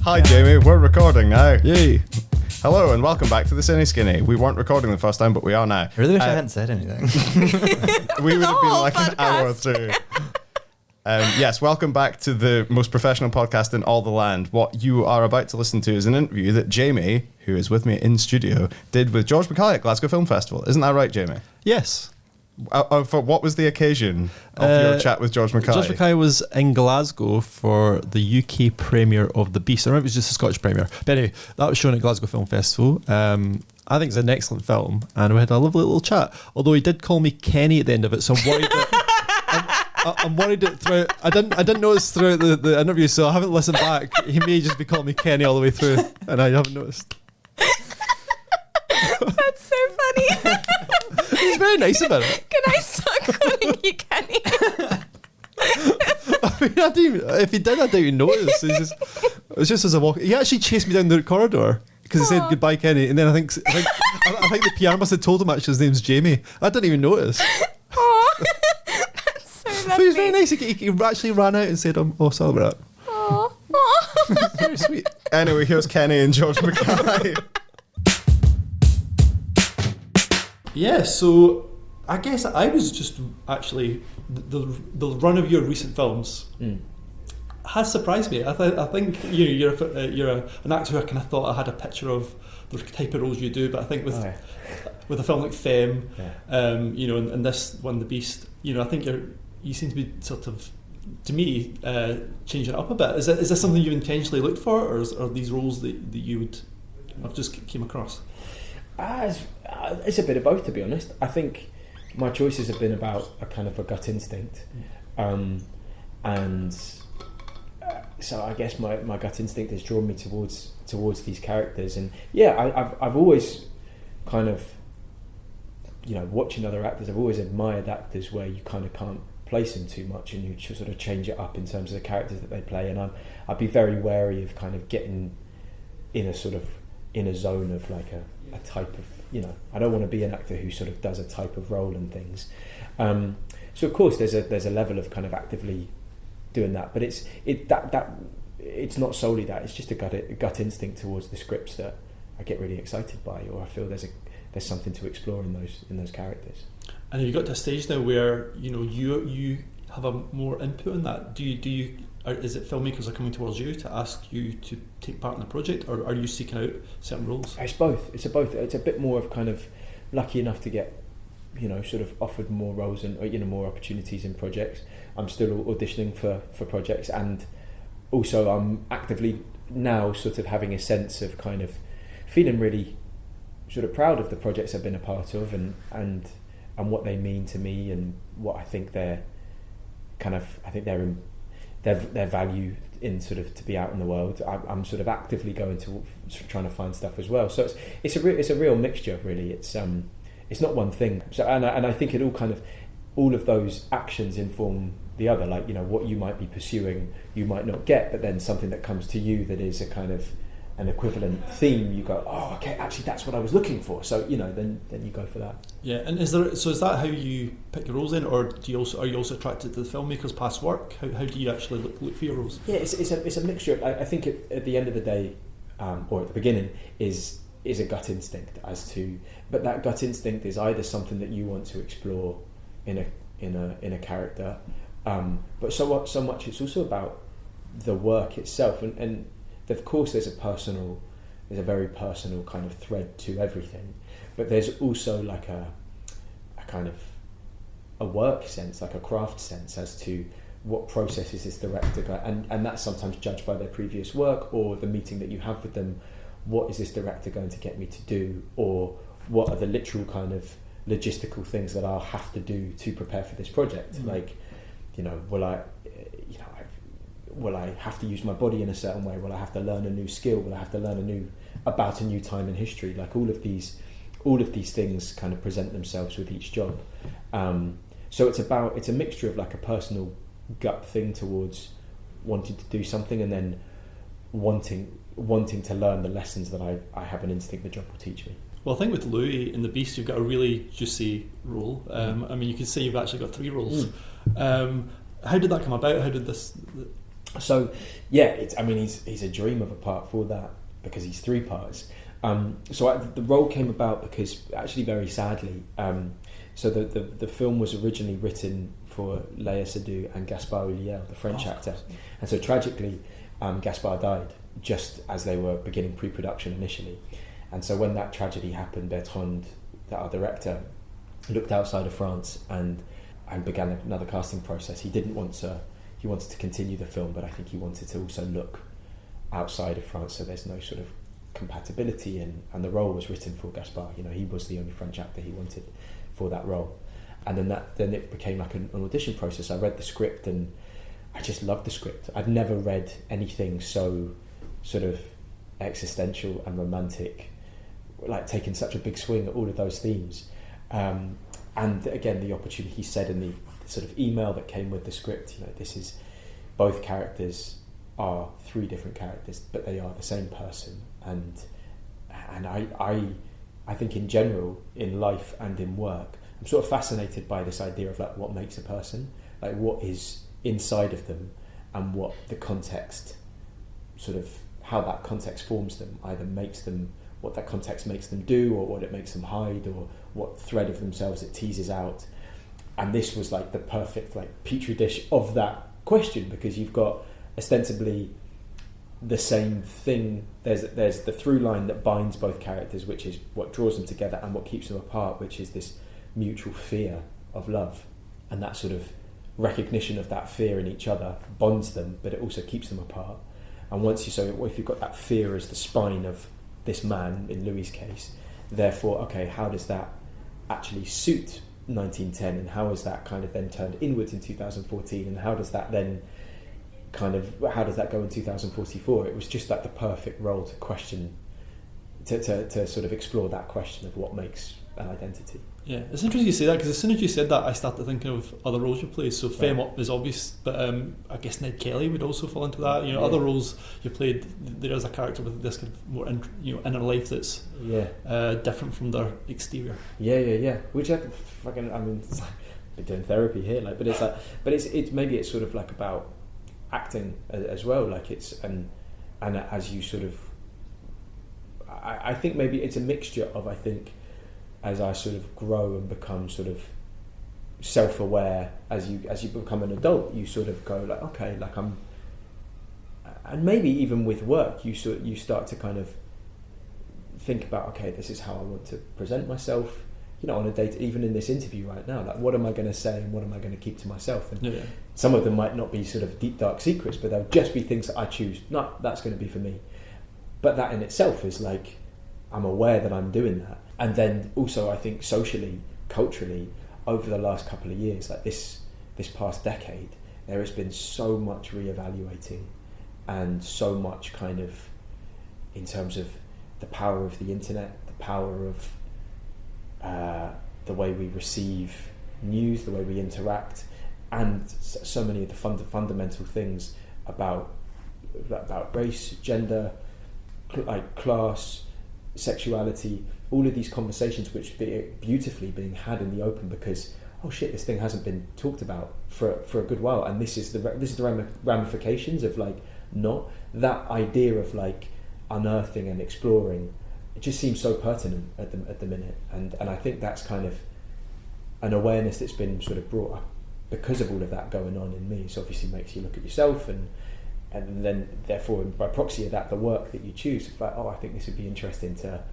Hi Jamie, we're recording now. Yay. Hello and welcome back to the CineSkinny. We weren't recording the first time, but we are now. I really wish I hadn't said anything. We would have been like an hour or two. Yes, welcome back to the most professional podcast in all the land. What you are about to listen to is an interview that Jamie, who is with me in studio, did with George MacKay at Glasgow Film Festival. Isn't that right, Jamie? Yes. For what was the occasion of your chat with George MacKay? George MacKay was in Glasgow for the UK premiere of The Beast. I remember it was just a Scottish premiere. But anyway, that was shown at Glasgow Film Festival. I think it's an excellent film, and we had a lovely little chat. Although he did call me Kenny at the end of it, so I'm worried that I'm worried that throughout. I didn't notice throughout the interview, so I haven't listened back. He may just be calling me Kenny all the way through, and I haven't noticed. That's so funny. He's very nice about it. Can I start calling you Kenny? I mean, if he did, I didn't even notice. It was just as I walked. He actually chased me down the corridor because he said goodbye, Kenny, and then I think the PR must have told him actually his name's Jamie. I didn't even notice. Oh, that's so lovely. But he was very nice. He actually ran out and said, "Oh, sorry about that." Oh. Very sweet. Anyway, here's Kenny and George MacKay. Yeah, so I guess I was just actually the run of your recent films has surprised me. I think you're an actor who I kind of thought I had a picture of the type of roles you do, but I think with a film like Femme, and this one, The Beast, I think you seem to be sort of, to me, changing it up a bit. Is this something you intentionally looked for, or are these roles that you would have just came across? It's a bit of both, to be honest. I think my choices have been about a kind of a gut instinct, and so I guess my gut instinct has drawn me towards these characters. And yeah, I've always kind of, watching other actors, I've always admired actors where you kind of can't place them too much and you sort of change it up in terms of the characters that they play. And I'd be very wary of kind of getting in a zone of like a type of, I don't want to be an actor who sort of does a type of role and things. So of course there's a level of kind of actively doing that, but it's not solely that. It's just a gut instinct towards the scripts that I get really excited by, or I feel there's something to explore in those characters. And have you got to a stage now where you have a more input in that? Do you is it filmmakers are coming towards you to ask you to take part in the project, or are you seeking out certain roles? It's both. It's a bit more of kind of lucky enough to get, sort of offered more roles and more opportunities in projects. I'm still auditioning for projects, and also I'm actively now sort of having a sense of kind of feeling really sort of proud of the projects I've been a part of, and what they mean to me, and what I think their value in sort of to be out in the world. I'm sort of actively going to trying to find stuff as well. So it's a real mixture, really. It's not one thing. So and I think it all of those actions inform the other. Like, what you might be pursuing, you might not get, but then something that comes to you that is a kind of an equivalent theme, you go, oh, okay, actually that's what I was looking for. So then you go for that. Yeah, and is that how you pick your roles in, or are you also attracted to the filmmakers' past work? How do you actually look for your roles? Yeah, it's a mixture. I think at the end of the day, or at the beginning, is a gut instinct but that gut instinct is either something that you want to explore in a character, but so much it's also about the work itself, and of course there's a very personal kind of thread to everything, but there's also like a kind of a work sense, like a craft sense as to what processes this director got, and that's sometimes judged by their previous work or the meeting that you have with them. What is this director going to get me to do, or what are the literal kind of logistical things that I'll have to do to prepare for this project? Mm-hmm. Like, will I have to use my body in a certain way? Will I have to learn a new skill? Will I have to learn about a new time in history? Like all of these things kind of present themselves with each job. So it's a mixture of like a personal gut thing towards wanting to do something, and then wanting to learn the lessons that I have an instinct the job will teach me. Well, I think with Louis in The Beast, you've got a really juicy role. I mean, you could say you've actually got 3 roles. How did that come about? How did this... So yeah, he's a dream of a part for that, because he's 3 parts. The role came about because, actually very sadly, so the film was originally written for Léa Seydoux and Gaspard Ulliel, the French actor, and so tragically Gaspard died just as they were beginning pre-production initially. And so when that tragedy happened, Bertrand, our director, looked outside of France and began another casting process. He wanted to continue the film, but I think he wanted to also look outside of France, so there's no sort of compatibility, and the role was written for Gaspard. He was the only French actor he wanted for that role. And then it became like an audition process. I read the script and I just loved the script. I'd never read anything so sort of existential and romantic, like taking such a big swing at all of those themes. And again, the opportunity, he said in the sort of email that came with the script, this is, both characters are 3 different characters, but they are the same person. And I think in general, in life and in work, I'm sort of fascinated by this idea of like what makes a person, like what is inside of them, and what the context, sort of how that context forms them, either makes them, what that context makes them do, or what it makes them hide, or what thread of themselves it teases out. And this was like the perfect like petri dish of that question, because you've got ostensibly the same thing. There's the through line that binds both characters, which is what draws them together, and what keeps them apart, which is this mutual fear of love, and that sort of recognition of that fear in each other bonds them, but it also keeps them apart. And if you've got that fear as the spine of this man, in Louis' case, therefore, okay, how does that actually suit 1910, and how is that kind of then turned inwards in 2014, and how does that go in 2044? It was just like the perfect role to question, to sort of explore that question of what makes an identity. Yeah, it's interesting you say that, because as soon as you said that, I started thinking of other roles you played. So Femme is obvious, but I guess Ned Kelly would also fall into that. Other roles you played, there is a character with this kind of more inner life that's different from their exterior. Yeah. Which it's like been doing therapy here, but it's maybe it's sort of like about acting as well. Like it's and as you sort of, I think maybe it's a mixture of, I think, as I sort of grow and become sort of self-aware, as you become an adult, you sort of go like, okay, like I'm, and maybe even with work, you start to kind of think about, okay, this is how I want to present myself, on a date, even in this interview right now, like what am I going to say and what am I going to keep to myself? And some of them might not be sort of deep, dark secrets, but they'll just be things that I choose. No, that's going to be for me. But that in itself is like, I'm aware that I'm doing that. And then also, I think socially, culturally, over the last couple of years, like this past decade, there has been so much reevaluating, and so much kind of, in terms of the power of the internet, the power of the way we receive news, the way we interact, and so many of the fundamental things about race, gender, like class, sexuality, all of these conversations which be beautifully being had in the open, because oh shit, this thing hasn't been talked about for a good while, and this is the ramifications of like not that idea of like unearthing and exploring. It just seems so pertinent at the minute, and I think that's kind of an awareness that's been sort of brought up because of all of that going on in me. So obviously makes you look at yourself, and then therefore by proxy of that, the work that you choose. It's like, oh, I think this would be interesting to,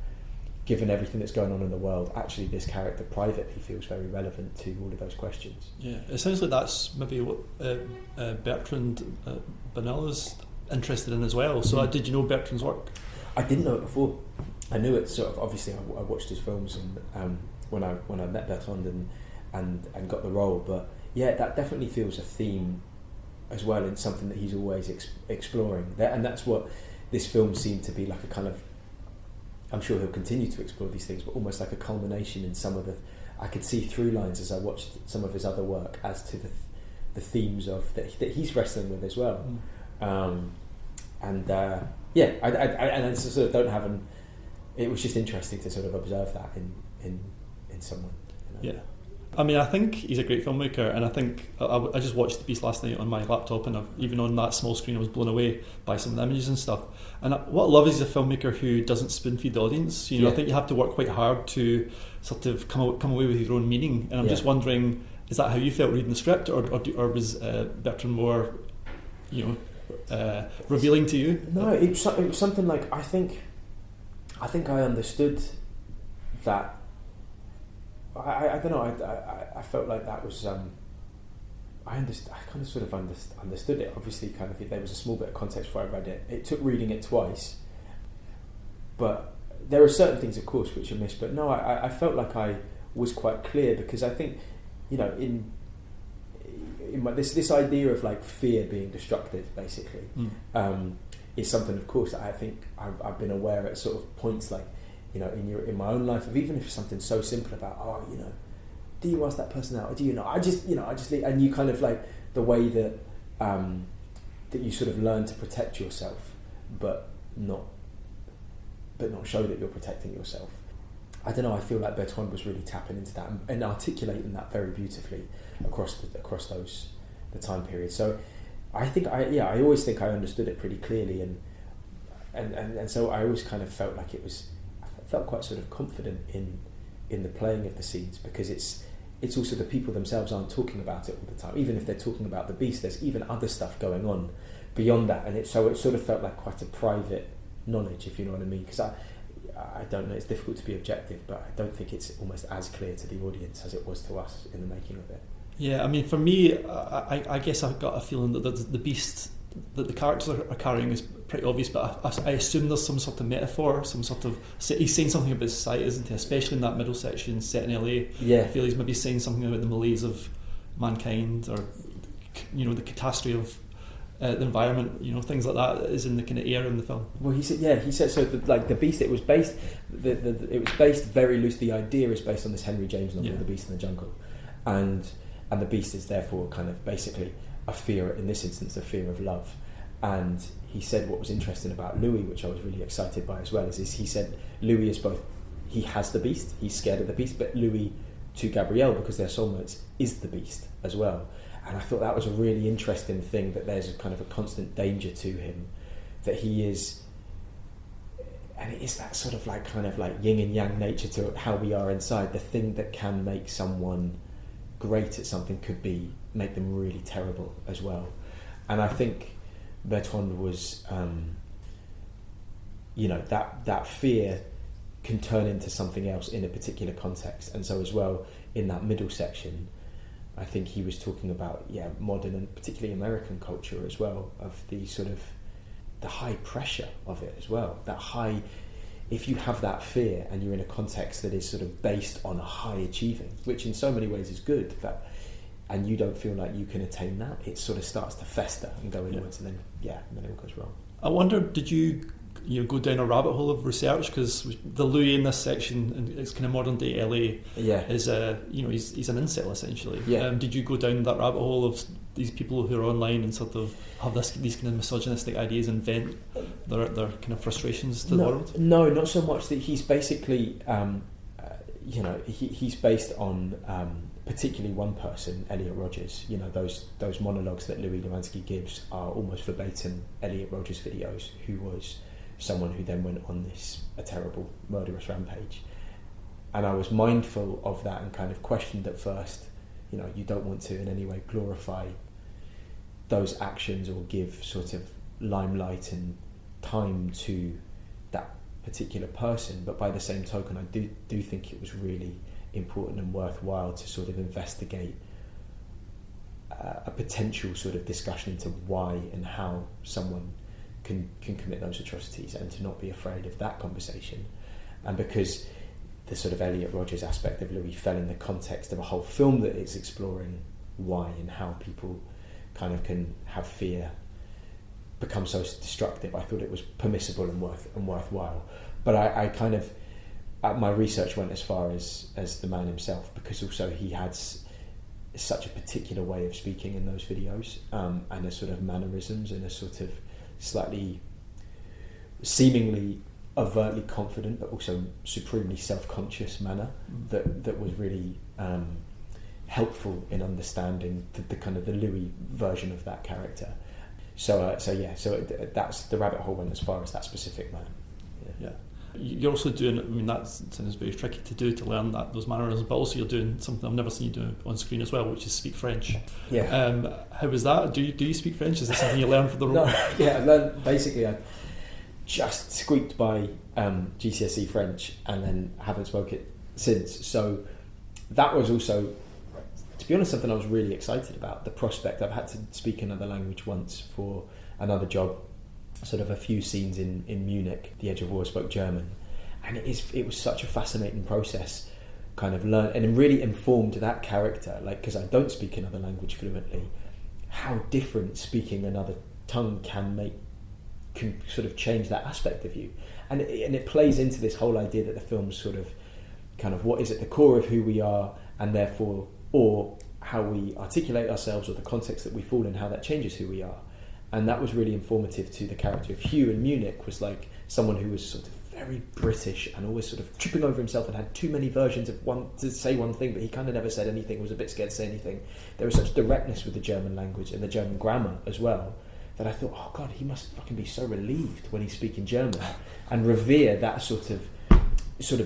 given everything that's going on in the world, actually this character privately feels very relevant to all of those questions. Yeah, it sounds like that's maybe what Bertrand Bonello's interested in as well. So did you know Bertrand's work? I didn't know it before. I knew it sort of, obviously I watched his films and when I met Bertrand and got the role, but yeah, that definitely feels a theme as well, in something that he's always exploring. And that's what this film seemed to be like, a kind of, I'm sure he'll continue to explore these things, but almost like a culmination in some of the, I could see through lines as I watched some of his other work as to the themes of that he's wrestling with as well. I sort of don't have it was just interesting to sort of observe that in someone. Yeah. I mean, I think he's a great filmmaker, and I think I just watched The Beast last night on my laptop, and even on that small screen I was blown away by some of the images and stuff. And what I love is he's a filmmaker who doesn't spoon feed the audience. I think you have to work quite hard to sort of come away with your own meaning. And I'm just wondering, is that how you felt reading the script, or was Bertrand more, revealing to you? No, it was something like, I think I understood that. I don't know. I felt like that was. I kind of sort of understood it. Obviously, kind of there was a small bit of context before I read it. It took reading it twice, but there are certain things, of course, which I missed. But no, I felt like I was quite clear, because I think, in this idea of like fear being destructive, basically, is something, of course, that I think I've been aware at sort of points, like, in my own life, of even if it's something so simple about, do you ask that person out, or do you not? I just leave, and you kind of like the way that that you sort of learn to protect yourself, but not show that you're protecting yourself. I don't know. I feel like Bertrand was really tapping into that and articulating that very beautifully across the time period. So I think I always think I understood it pretty clearly, and so I always kind of felt like I felt quite sort of confident in the playing of the scenes, because it's also the people themselves aren't talking about it all the time. Even if they're talking about the beast, there's even other stuff going on beyond that, and it sort of felt like quite a private knowledge, if you know what I mean. Because I don't know, it's difficult to be objective, but I don't think it's almost as clear to the audience as it was to us in the making of it. Yeah, I mean, for me, I guess I've got a feeling that the beast that the characters are carrying is pretty obvious, but I assume there's some sort of metaphor, some sort of, he's saying something about society, isn't he? Especially in that middle section set in LA. Yeah. I feel he's maybe saying something about the malaise of mankind, or the catastrophe of the environment, things like that is in the kind of air in the film. Well, he said so. The beast, it was based very loosely. The idea is based on this Henry James novel, The Beast in the Jungle, and the beast is therefore kind of basically a fear, in this instance, a fear of love. And he said what was interesting about Louis, which I was really excited by as well, is he said Louis is both, he has the beast, he's scared of the beast, but Louis, to Gabrielle, because they're soulmates, is the beast as well. And I thought that was a really interesting thing, that there's a kind of a constant danger to him, that he is, and it is that sort of like kind of like yin and yang nature to how we are inside. The thing that can make someone great at something could make them really terrible as well. And I think Bertrand was, that fear can turn into something else in a particular context. And so as well, in that middle section, I think he was talking about, modern and particularly American culture as well, of the sort of the high pressure of it as well. That high, if you have that fear and you're in a context that is sort of based on high achieving, which in so many ways is good, and you don't feel like you can attain that, it sort of starts to fester and go inwards, and then it all goes wrong. I wonder, did you go down a rabbit hole of research, because the Louis in this section, and it's kind of modern day LA, is he's an incel essentially. Did you go down that rabbit hole of these people who are online and sort of have these kind of misogynistic ideas and vent their kind of frustrations to the world? No, not so much. That he's basically he's based on particularly one person, Elliot Rodgers. Those monologues that Louis Lewansky gives are almost verbatim Elliot Rodgers videos, who was someone who then went on a terrible murderous rampage. And I was mindful of that and kind of questioned at first, you don't want to in any way glorify those actions or give sort of limelight and time to that particular person, but by the same token I do think it was really important and worthwhile to sort of investigate a potential sort of discussion into why and how someone can commit those atrocities, and to not be afraid of that conversation. And because the sort of Elliot Rodgers aspect of Louis fell in the context of a whole film that is exploring why and how people kind of can have fear become so destructive, I thought it was permissible and worthwhile. But I kind of, my research went as far as the man himself, because also he had such a particular way of speaking in those videos, and a sort of mannerisms and a sort of slightly seemingly overtly confident but also supremely self-conscious manner that was really helpful in understanding the kind of the Louis version of that character. So that's the rabbit hole went as far as that specific man. Yeah. You're also doing, I mean, that sounds very tricky to do, to learn those mannerisms, but also you're doing something I've never seen you do on screen as well, which is speak French. Yeah. How was that? Do you speak French? Is this something you learned for the role? No, yeah, I learned, basically I just squeaked by GCSE French and then haven't spoke it since. So that was also, to be honest, something I was really excited about, the prospect. I've had to speak another language once for another job, sort of a few scenes in Munich. The Edge of War spoke German, and it was such a fascinating process, kind of learn, and it really informed that character, like, because I don't speak another language fluently, how different speaking another tongue can sort of change that aspect of you, and it plays into this whole idea that the film's sort of kind of what is at the core of who we are, and therefore, or how we articulate ourselves, or the context that we fall in, how that changes who we are. And that was really informative to the character of Hugh in Munich, was like someone who was sort of very British and always sort of tripping over himself and had too many versions of to say one thing, but he kind of never said anything, was a bit scared to say anything. There was such directness with the German language and the German grammar as well, that I thought, oh God, he must fucking be so relieved when he's speaking German, and revere that sort of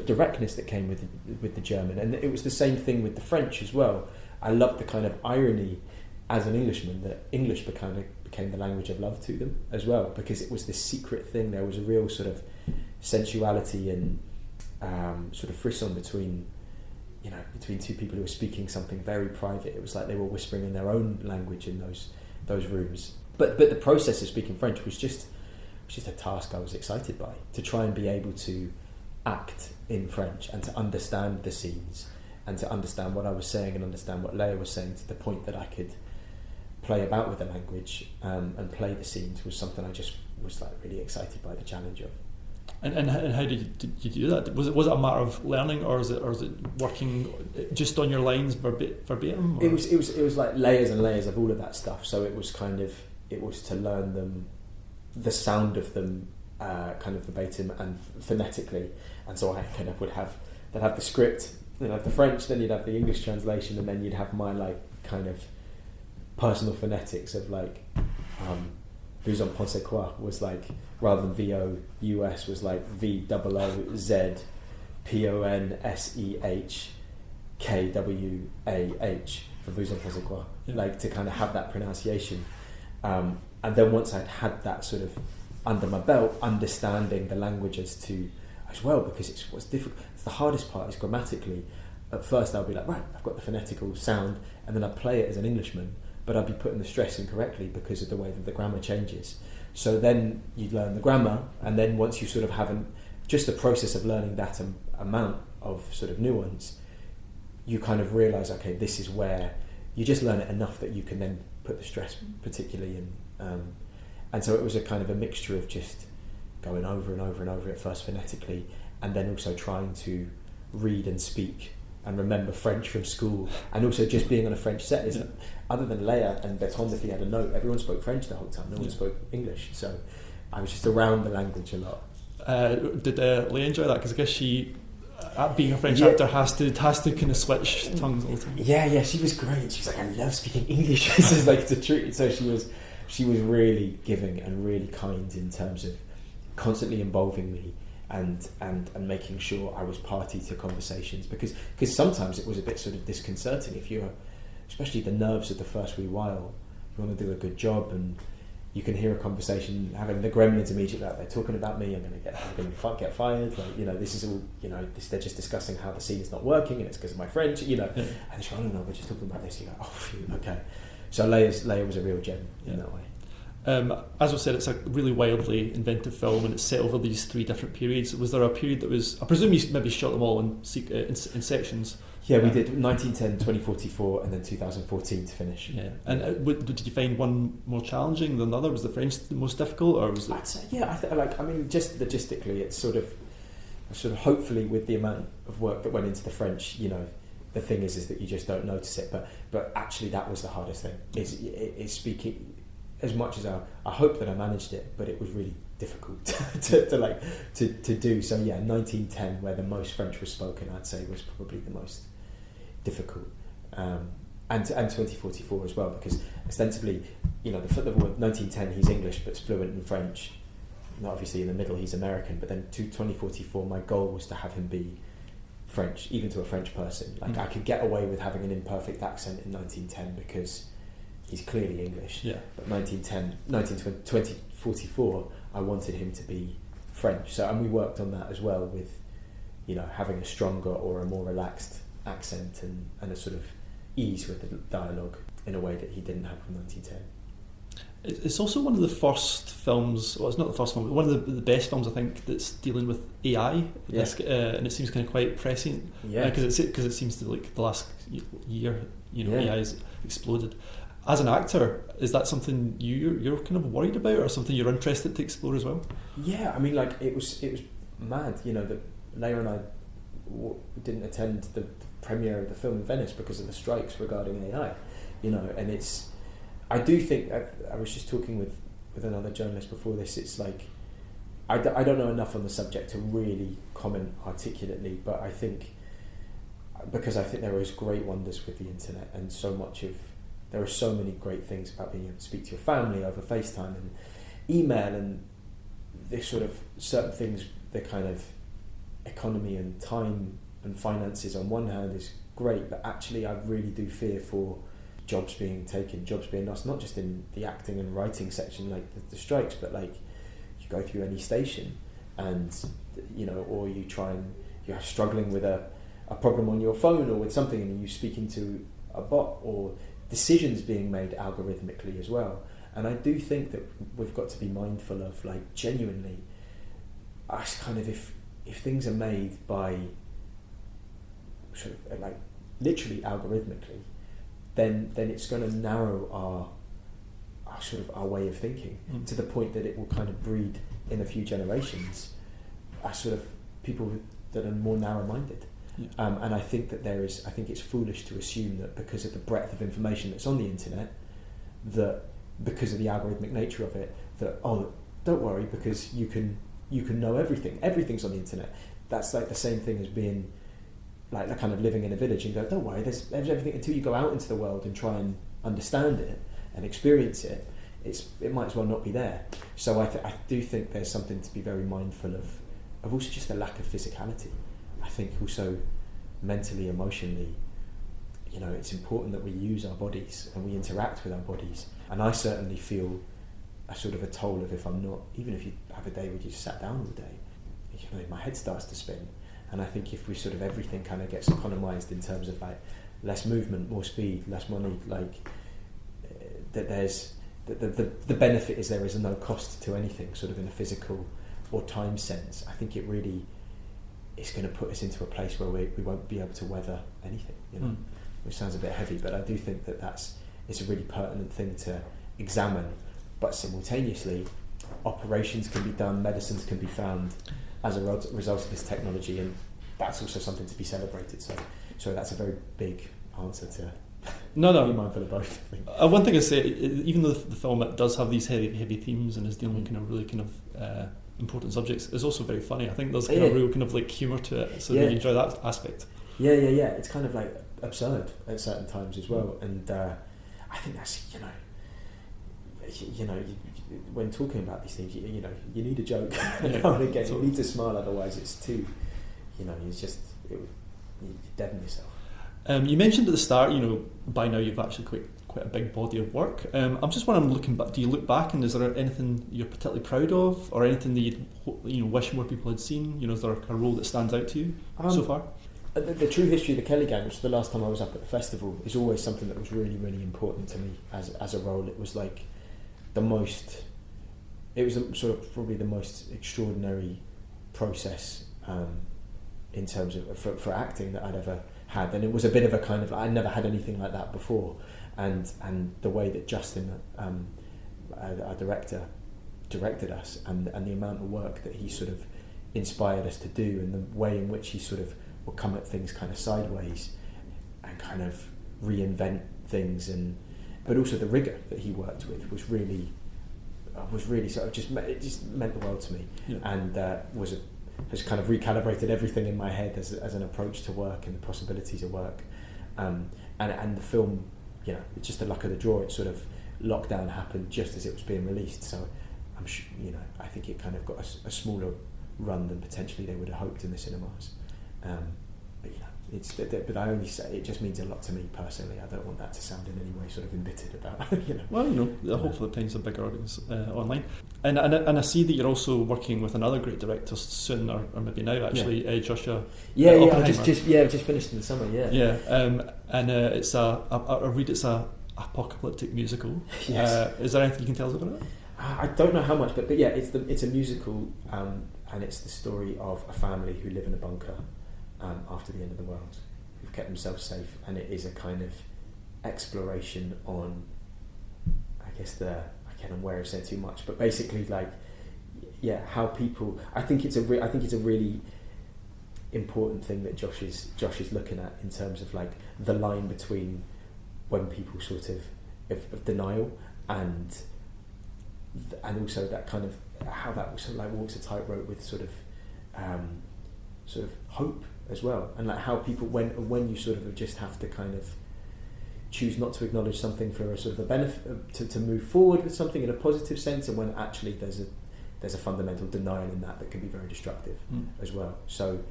directness that came with the German. And it was the same thing with the French as well. I loved the kind of irony as an Englishman that English became the language of love to them as well, because it was this secret thing. There was a real sort of sensuality and sort of frisson between two people who were speaking something very private. It was like they were whispering in their own language in those rooms. But the process of speaking French was just a task I was excited by, to try and be able to act in French and to understand the scenes and to understand what I was saying and understand what Léa was saying, to the point that I could play about with the language and play the scenes, was something I just was like really excited by the challenge of. And how did you do that? Was it a matter of learning, or is it working just on your lines verbatim? Or? It was like layers and layers of all of that stuff. So it was to learn them, the sound of them, kind of verbatim and phonetically. And so I kind of they'd have the script, then have the French, then you'd have the English translation, and then you'd have my like kind of personal phonetics of like Vous en pensez quoi was like, rather than VOUS, was like VOOZ PONSEHKWAH for Vous en pensez quoi, like to kind of have that pronunciation, and then once I'd had that sort of under my belt, understanding the language as well, because it's what's difficult. The hardest part is grammatically. At first I'll be like, right, I've got the phonetical sound, and then I play it as an Englishman, but I'd be putting the stress incorrectly because of the way that the grammar changes. So then you'd learn the grammar, and then once you sort of have just the process of learning that amount of sort of nuance, you kind of realise, okay, this is where you just learn it enough that you can then put the stress particularly in. And so it was a kind of a mixture of just going over and over and over at first phonetically, and then also trying to read and speak and remember French from school, and also just being on a French set. Other than Léa and Bertrand, if he had a note, everyone spoke French the whole time. No one spoke English, so I was just around the language a lot. Did Léa enjoy that? Because I guess she, being a French actor, has to kind of switch tongues all the time. Yeah, she was great. She was like, I love speaking English. This is like the truth. So she was really giving and really kind in terms of constantly involving me and making sure I was party to conversations, because sometimes it was a bit sort of disconcerting if you're, especially the nerves of the first wee while, you want to do a good job, and you can hear a conversation having the gremlins immediately like, they're talking about me, I'm going to get fired, like, this is all, they're just discussing how the scene is not working and it's because of my French, and they go, oh no, we're just talking about this, you go, oh phew, okay. So Léa was a real gem in that way. As I said, it's a really wildly inventive film, and it's set over these three different periods. Was there a period that was, I presume you maybe shot them all in sections? Yeah, we did 1910, 2044, and then 2014 to finish. Yeah, and did you find one more challenging than the other? Was the French the most difficult, or was it? I'd say, yeah. Just logistically, it's sort of hopefully with the amount of work that went into the French, the thing is that you just don't notice it. But actually, that was the hardest thing. Is speaking. As much as I hope that I managed it, but it was really difficult to do. So yeah, 1910, where the most French was spoken, I'd say was probably the most difficult. and 2044 as well, because ostensibly, the 1910 he's English but fluent in French. Not obviously in the middle he's American, but then to 2044 my goal was to have him be French, even to a French person. Like I could get away with having an imperfect accent in 1910 because he's clearly English. Yeah. But 2044 I wanted him to be French. So, and we worked on that as well with, having a stronger or a more relaxed accent and a sort of ease with the dialogue in a way that he didn't have from 1910. It's also one of the first films. Well, it's not the first film, but one of the best films I think that's dealing with AI. Yeah. And it seems kind of quite prescient. Yeah. Because it seems to the last year, Yeah. AI has exploded. As an actor, is that something you're kind of worried about, or something you're interested to explore as well? Yeah, I mean, it was mad. That Léa and I didn't attend the premiere of the film in Venice because of the strikes regarding AI. And it's. I do think, I was just talking with another journalist before this, it's like, I don't know enough on the subject to really comment articulately, but I think, because I think there is great wonders with the internet, and there are so many great things about being able to speak to your family over FaceTime and email, and this sort of certain things, the kind of economy and time and finances on one hand is great, but actually I really do fear for jobs being taken, jobs being lost, not just in the acting and writing section like the strikes, but like you go through any station and or you're struggling with a problem on your phone or with something, and you're speaking to a bot, or decisions being made algorithmically as well. And I do think that we've got to be mindful of, like, genuinely us kind of, if things are made by sort of like literally algorithmically, then it's going to narrow our way of thinking to the point that it will kind of breed in a few generations sort of people that are more narrow-minded. Yeah. And I think that I think it's foolish to assume that because of the breadth of information that's on the internet, that because of the algorithmic nature of it, that don't worry, because you can know everything's on the internet. That's like the same thing as being like kind of living in a village and go, don't worry, there's everything, until you go out into the world and try and understand it and experience it. It might as well not be there. So I do think there's something to be very mindful of also just the lack of physicality. I think also mentally, emotionally, it's important that we use our bodies and we interact with our bodies. And I certainly feel a sort of a toll of, if I'm not, even if you have a day where you just sat down all day, my head starts to spin. And I think if we sort of, everything kind of gets economized in terms of like less movement, more speed, less money, like that there's the benefit is there is no cost to anything sort of in a physical or time sense. I think it really is going to put us into a place where we won't be able to weather anything, which sounds a bit heavy, but I do think it's a really pertinent thing to examine. But simultaneously, operations can be done, medicines can be found as a result of this technology, and that's also something to be celebrated. So that's a very big answer to be mindful of both. I think. One thing I say, even though the film does have these heavy themes and is dealing with really important subjects, is also very funny. I think there's kind of real kind of like humour to it, so I really enjoy that aspect. Yeah. It's kind of like absurd at certain times as well, and I think that's when talking about these things, you need a joke now and again. You need to smile, otherwise it's too, you're deaden yourself. You mentioned at the start, by now you've actually quite a big body of work. I'm just wondering, looking back, do you look back and is there anything you're particularly proud of, or anything that you wish more people had seen? Is there a role that stands out to you so far? The true history of the Kelly Gang, which is the last time I was up at the festival, is always something that was really, really important to me as a role. It was like it was sort of probably the most extraordinary process in terms of for acting that I'd ever had, and it was a bit of a kind of, I never had anything like that before, and the way that Justin, our director, directed us, and the amount of work that he sort of inspired us to do, and the way in which he sort of would come at things kind of sideways and kind of reinvent things, but also the rigour that he worked with was really sort of it just meant the world to me, and has kind of recalibrated everything in my head as an approach to work and the possibilities of work. and the film, you know, it's just the luck of the draw. It sort of lockdown happened just as it was being released, so I'm sure, you know, I think it kind of got a smaller run than potentially they would have hoped in the cinemas. But you know, but I only say it just means a lot to me personally. I don't want that to sound in any way sort of embittered about, you know. Well, you know, hopefully it finds a bigger audience online. And I see that you're also working with another great director soon, or maybe now actually, Joshua. I just finished in the summer. Yeah. And it's I read it's a apocalyptic musical. Yes. Is there anything you can tell us about it? I don't know how much, but yeah, it's a musical, and it's the story of a family who live in a bunker after the end of the world, who've kept themselves safe, and it is a kind of exploration on, I guess I'm aware of saying too much, but basically like, yeah, how people. I think it's a really important thing that Josh is looking at in terms of like the line between when people sort of denial and also that kind of how that also like walks a tightrope with sort of hope as well, and like how people when you sort of just have to kind of choose not to acknowledge something for a sort of a benefit to move forward with something in a positive sense, and when actually there's a fundamental denial in that can be very destructive as well. So,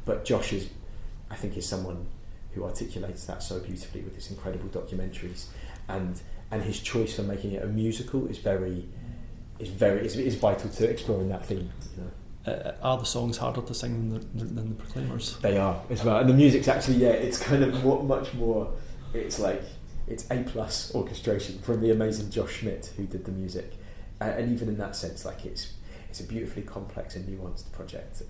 but Josh I think is someone who articulates that so beautifully with his incredible documentaries, and his choice for making it a musical is vital to exploring that theme. You know. Are the songs harder to sing than the Proclaimers? They are as well, and the music's actually it's kind of much more. It's like it's A+ orchestration from the amazing Josh Schmidt who did the music, and even in that sense, like it's a beautifully complex and nuanced project.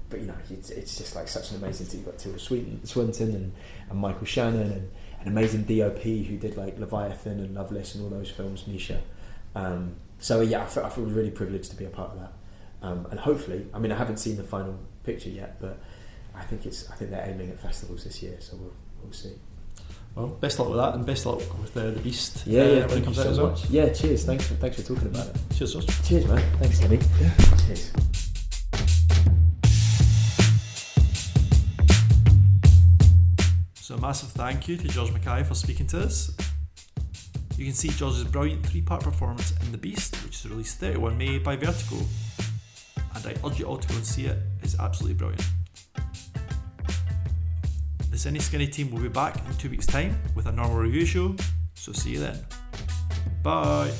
But you know, it's just like such an amazing team. You've got Tilda Swinton and Michael Shannon and an amazing DOP who did like Leviathan and Loveless and all those films, Misha. So yeah, I feel really privileged to be a part of that. And hopefully, I mean, I haven't seen the final picture yet, but I think they're aiming at festivals this year, so we'll see. Well, best luck with that, and best luck with the Beast. Yeah, when it comes out as well. Yeah, cheers. Thanks for talking about it. Cheers, Josh. Cheers, man. Thanks, Kenny. Yeah. Cheers. So a massive thank you to George MacKay for speaking to us. You can see George's brilliant 3-part performance in The Beast, which is released 31 May by Vertigo. And I urge you all to go and see it. It's absolutely brilliant. The CineSkinny team will be back in 2 weeks' time with a normal review show, so see you then. Bye!